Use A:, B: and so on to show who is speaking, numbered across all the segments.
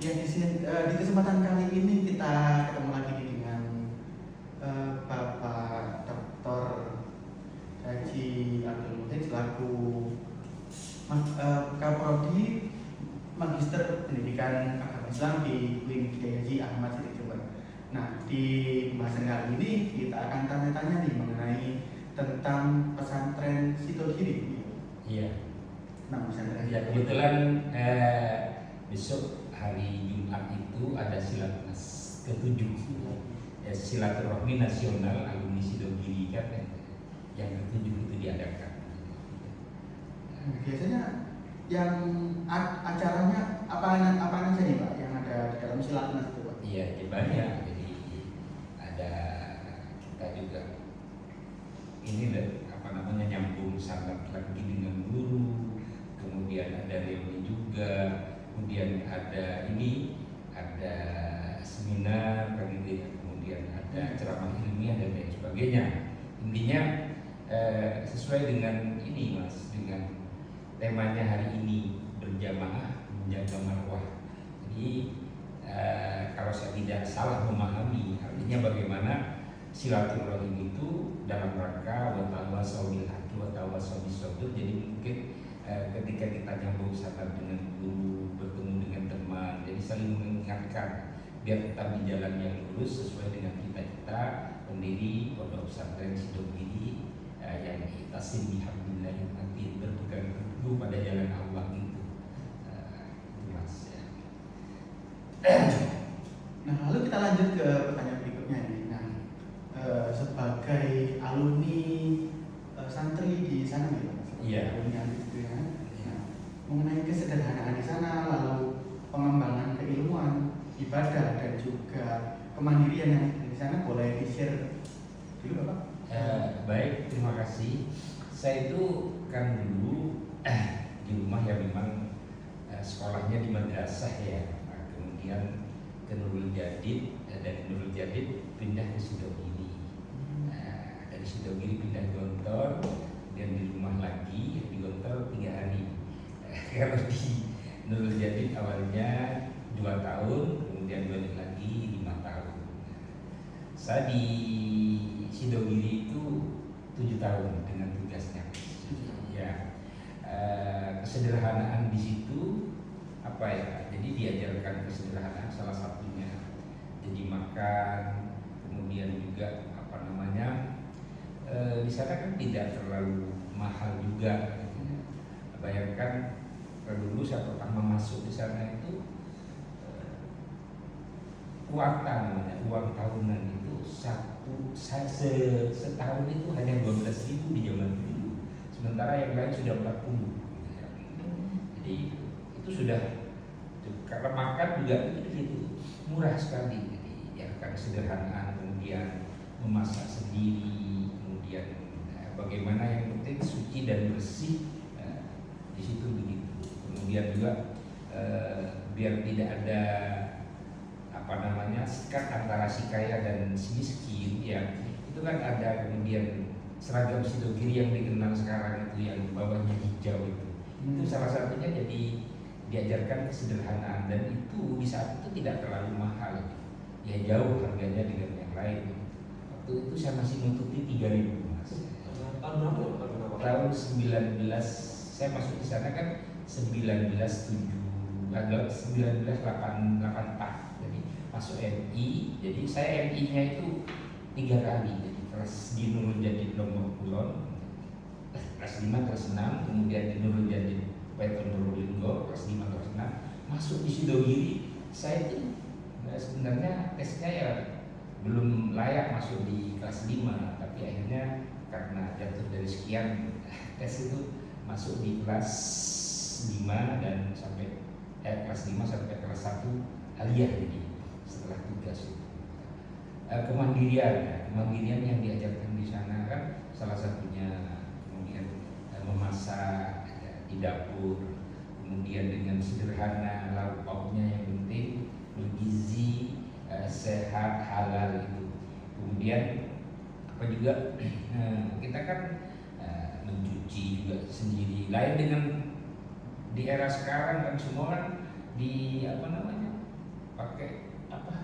A: Ya di kesempatan kali ini kita ketemu lagi dengan Bapak Dr. Haji Abdul Muhid selaku Kaprodi Magister Pendidikan Agama Islam di UIN Kiai Haji Ahmad Siti Jember. Nah, di pembahasan kali ini kita akan tanya-tanya nih mengenai tentang pesantren Sidogiri.
B: Iya.
A: Nah, pesantren
B: Ya, kebetulan besok hari Jumat itu ada silatnas ke-7 ya, silaturahmi nasional alumni Sidogiri kan yang ke-7 itu diadakan.
A: Biasanya yang acaranya apa saja nih Pak yang ada di dalam silatnas itu Pak?
B: Iya, ya banyak. Jadi ada kita juga ini nyambung sangat lagi dengan guru, kemudian ada reuni juga, kemudian ada seminar kemudian ada ceramah ilmiah dan lain sebagainya. Intinya sesuai dengan ini Mas, dengan temanya hari ini, berjamaah menjaga marwah. Jadi kalau saya tidak salah memahami, artinya bagaimana silaturahim itu dalam rangka watawasau bil haqqi watawasau bis sabr. Jadi mungkin ketika kita nyambung sana dengan guru, bertemu dengan teman, jadi saling mengingatkan biar tetap di jalan yang lurus sesuai dengan kita pendiri Pondok Pesantren Sidogiri yang tasim bihamdillah yang nanti berpegang teguh pada jalan Allah itu. Itu Mas ya.
A: Nah, lalu kita lanjut ke pertanyaan berikutnya ini. Nah, sebagai alumni santri di sana gitu,
B: Iya.
A: alumni gitu ya. Nah, mengenai kesederhanaan di sana, lalu pengembangan keilmuan, ibadah dan juga kemandirian yang di sana, boleh di-share dulu Bapak?
B: Baik, terima kasih. Saya itu kan dulu di rumah ya memang sekolahnya di madrasah ya. Nah, kemudian ke Nurul Jadid, dari Nurul Jadid pindah ke Sidogiri. Dari Sidogiri pindah ke Gontor, dan di rumah lagi di Gontor 3 hari. Kalau di Nurul Jadid awalnya 2 tahun, kemudian balik lagi 5 tahun. Saya di Sidogiri itu 7 tahun dengan tugasnya. Ya, kesederhanaan di situ apa ya? Jadi diajarkan kesederhanaan salah satunya. Jadi makan, kemudian juga di sana kan tidak terlalu mahal juga. Bayangkan dulu saya pertama masuk di sana itu uang tahunan itu setahun itu hanya 12.000 di zaman dulu, sementara yang lain sudah 40. Jadi itu sudah, kalau makan juga itu murah sekali. Jadi ya karena sederhanaan, kemudian memasak sendiri, kemudian bagaimana yang penting suci dan bersih di situ begitu. Kemudian juga biar tidak ada sekat antara si kaya dan si miskin ya, itu kan ada. Kemudian seragam Sidogiri yang dikenal sekarang itu yang bawahnya hijau itu salah satunya. Jadi diajarkan kesederhanaan, dan itu di saat itu tidak terlalu mahal ya, jauh harganya dengan yang lain. Waktu itu saya masih nututi 3.000 Mas.
C: Tahun berapa?
B: Tahun 19, saya masuk di sana kan 1984. Jadi masuk MI. Jadi saya MI-nya itu 3 kali. Jadi kelas di Nurul Jadid Lombok Kulon, kelas 5, kelas 6, kemudian di Nurul Jadid Weton Nurul Linggo, kelas 5, kelas 6. Masuk di Sidogiri, saya itu sebenarnya tesnya ya belum layak masuk di kelas 5, tapi akhirnya karena jatuh dari sekian tes itu masuk di kelas 5 dan sampai kelas 5 sampai kelas 1 aliyah. Jadi setelah tugas itu kemandirian yang diajarkan di sana kan salah satunya, kemudian memasak di dapur, kemudian dengan sederhana, lauk pauknya yang penting bergizi, sehat, halal itu. Kemudian apa juga kita kan mencuci juga sendiri. Lain dengan di era sekarang kan semua kan di apa namanya, pakai apa,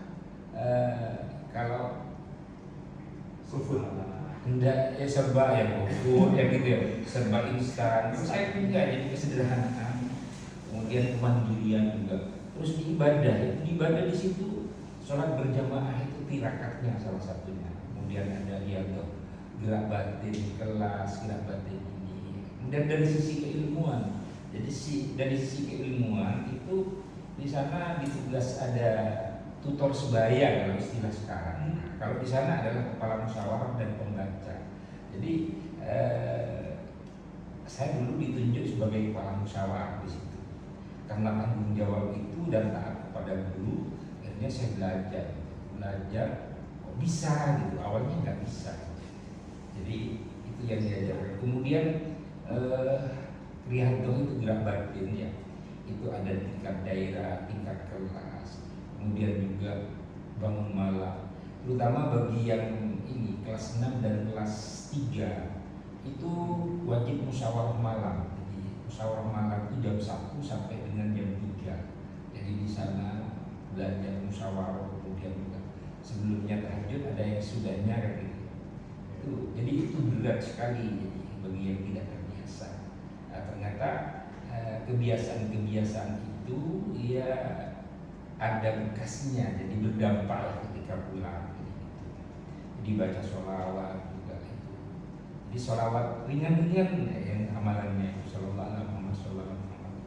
B: kalau
C: Full.
B: enggak ya serba ya food ya gitu ya, serba instan. Terus saya juga jadi kesederhanaan, kemudian kemandirian juga. Terus di ibadah di situ sholat berjamaah itu tirakatnya salah satunya. Kemudian ada dialog gerak batin kelas, gerak batin ini. Kemudian dari sisi keilmuan, jadi dari sisi keilmuan itu di sana ditugas ada tutor sebaya kalau istilah sekarang. Nah, kalau di sana adalah kepala musyawarah dan pembaca. Jadi saya dulu ditunjuk sebagai kepala musyawarah di situ. Karena tanggung jawab itu dan taat kepada guru, akhirnya saya belajar kok bisa gitu. Awalnya nggak bisa. Jadi itu yang diajarkan. Kemudian Rihanto itu gerak batin ya. Itu ada tingkat daerah, tingkat kelas, kemudian juga bangun malam, terutama bagi yang ini kelas 6 dan kelas 3 itu wajib musyawarah malam. Jadi musyawarah malam itu jam 1 sampai dengan jam 3. Jadi di sana belajar musyawarah, kemudian juga sebelumnya tahajud, ada yang sudahnya kan gitu. Jadi itu berat sekali jadi bagi yang tidak terbiasa. Nah, ternyata kebiasaan-kebiasaan itu ya ada bekasnya, jadi berdampak ketika pulang gitu. Jadi baca sholawat juga itu. Jadi sholawat ringan-ringan yang amalannya itu sholawat Muhammad sholawat Muhammad.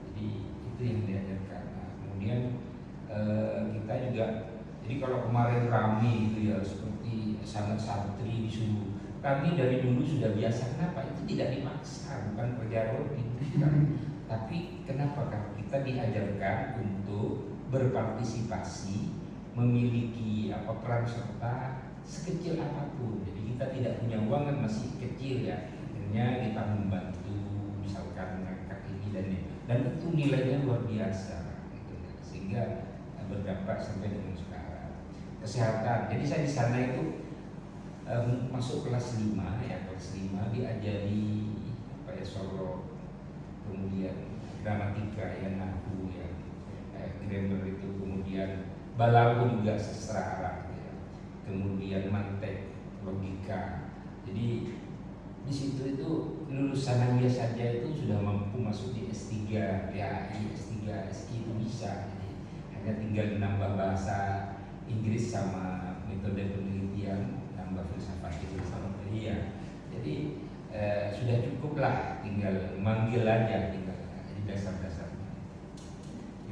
B: Jadi itu yang diajarkan. Nah, kemudian kita juga, jadi kalau kemarin rame gitu ya seperti sangat santri disuruh, kami dari dulu sudah biasa. Kenapa? Itu tidak dimaksa, bukan kerja rutin. Tapi kenapa kan kita diajarkan untuk berpartisipasi, memiliki peran serta sekecil apapun. Jadi kita tidak punya uang kan, masih kecil ya, akhirnya kita membantu misalkan mengangkat ini dan ini, dan itu nilainya luar biasa gitu, sehingga berdampak sampai dengan sekarang. Kesehatan, jadi saya di sana itu masuk kelas 5 ya, kelas 5 diajari Solo, kemudian gramatika ya, nahwu ya, grammar itu, kemudian balaghah juga sastra Arab ya, kemudian mantek, logika. Jadi di situ itu lulusan sanawiyah saja itu sudah mampu masuk di S3 PAI, S3 SI itu bisa. Jadi hanya tinggal menambah bahasa Inggris sama metode penelitian, nambah filsafat itu sama ya. Jadi sudah cukup lah, tinggal manggil aja, tinggal jadi dasar-dasarnya.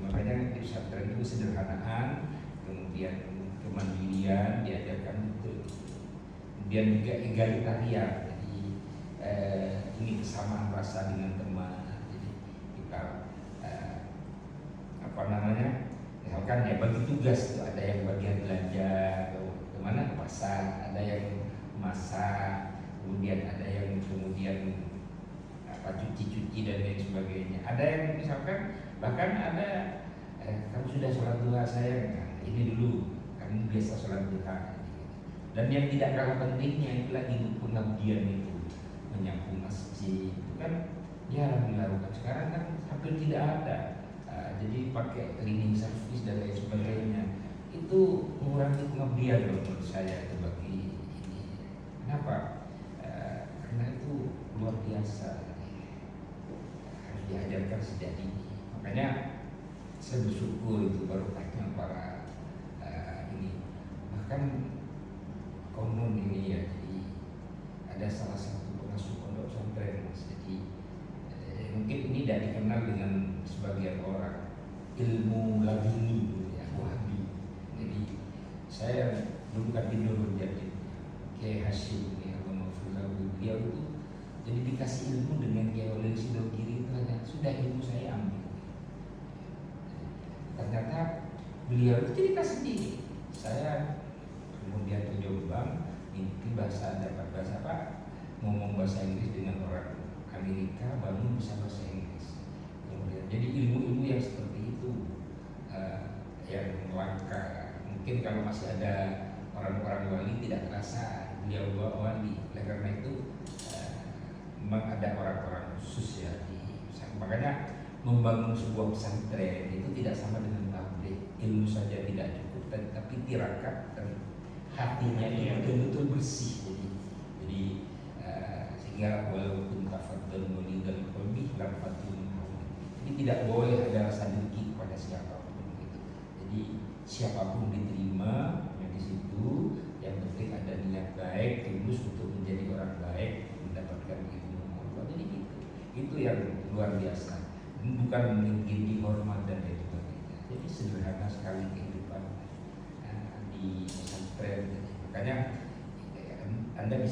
B: Makanya di pesantren itu kesederhanaan, kemudian kemandirian diajarkan itu, kemudian juga egalitarian. Jadi ini kesamaan rasa dengan teman. Jadi kita misalkan ya bagi tugas itu, ada yang bagian belanja kemana, ke pasar, ada yang masak, kemudian ada yang cuci-cuci dan lain sebagainya. Ada yang misalkan bahkan ada kamu sudah sholat duha saya, nah, ini dulu kami biasa sholat duha. Dan yang tidak kalah pentingnya itu lagi pengabdian itu, menyapu masjid itu kan jarang dilakukan sekarang kan, hampir tidak ada. Jadi pakai cleaning service dan lain sebagainya, itu mengurangi pengabdian menurut saya itu bagi ini. Kenapa? Karena itu luar biasa, harus diajarkan sejak dini. Makanya saya bersyukur itu barokahnya para ini. Bahkan konon ini ya, jadi ada salah satu pengasuh pondok pesantren, jadi mungkin ini tidak dikenal dengan sebagian orang, ilmu laduni ya, Wahabi. Jadi saya dulu kan di Nurul Jadid, Kiai Hashim ya, beliau itu jadi dikasih ilmu dengan Kiai Oleh Sidogiri itu hanya sudah ilmu saya ambil. Ternyata beliau itu dikasih diri. Saya kemudian ke Jombang, mimpi dapat bahasa apa, ngomong bahasa Inggris dengan orang Amerika, baru bisa bahasa Inggris. Kemudian jadi ilmu-ilmu yang seperti itu yang langka. Mungkin kalau masih ada orang-orang wali tidak terasa beliau wali. Oleh karena itu memang ada orang-orang khusus ya di sana. Makanya membangun sebuah pesantren itu tidak sama dengan pabrik. Ilmu saja tidak cukup, tapi tirakat dan hatinya itu betul-betul bersih. Jadi sehingga walaupun tafadhal mulidal qalbi lam fatul. Jadi tidak boleh ada rasa dengki kepada siapapun gitu. Jadi siapapun diterima di situ, yang penting ada niat baik, tulus untuk menjadi orang baik, mendapatkan ilmu Allah. Jadi itu yang luar biasa. Bukan meninggi hormat dan lain sebagainya. Jadi sederhana sekali kehidupan di pesantren. Makanya Anda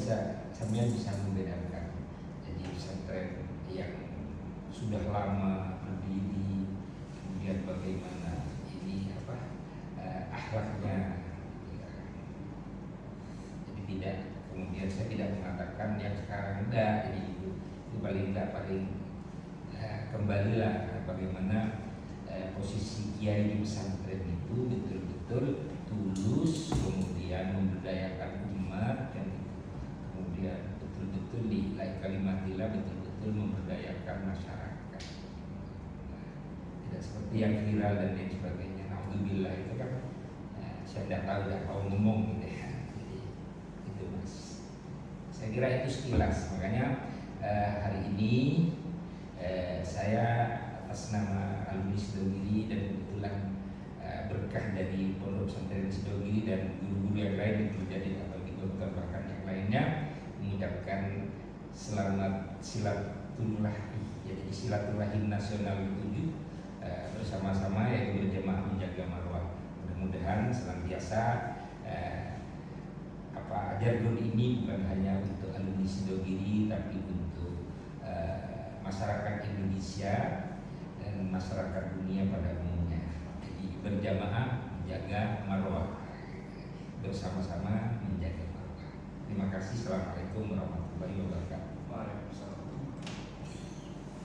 B: sambil bisa membedakan. Jadi pesantren yang sudah lama berdiri, kemudian bagaimana ini akhlaknya. Jadi tidak, kemudian saya tidak mengatakan yang sekarang enggak. Jadi itu paling kembalilah bagaimana posisi kiai di pesantren itu betul-betul tulus, kemudian memberdayakan umat, dan kemudian betul-betul di kalimatillah betul-betul memberdayakan masyarakat. Tidak seperti yang viral dan lain sebagainya. Alhamdulillah itu kan saya tidak tahu, tidak mau ngomong gitu ya. Jadi itu Mas. Saya kira itu sekilas. Makanya hari ini saya atas nama alumni Sidogiri dan kebetulan berkah dari Pondok Pesantren Sidogiri dan guru-guru yang lain yang menjadi apalagi dokter bahkan yang lainnya mengucapkan selamat silaturahmi. Jadi silaturahim nasional ke-7 bersama-sama yaitu berjamaah menjaga marwah. Mudah-mudahan senantiasa jargon ini bukan hanya untuk alumni Sidogiri tapi untuk masyarakat Indonesia dan masyarakat dunia pada umumnya. Jadi berjamaah menjaga marwah, bersama-sama menjaga marwah. Terima kasih. Assalamualaikum warahmatullahi wabarakatuh.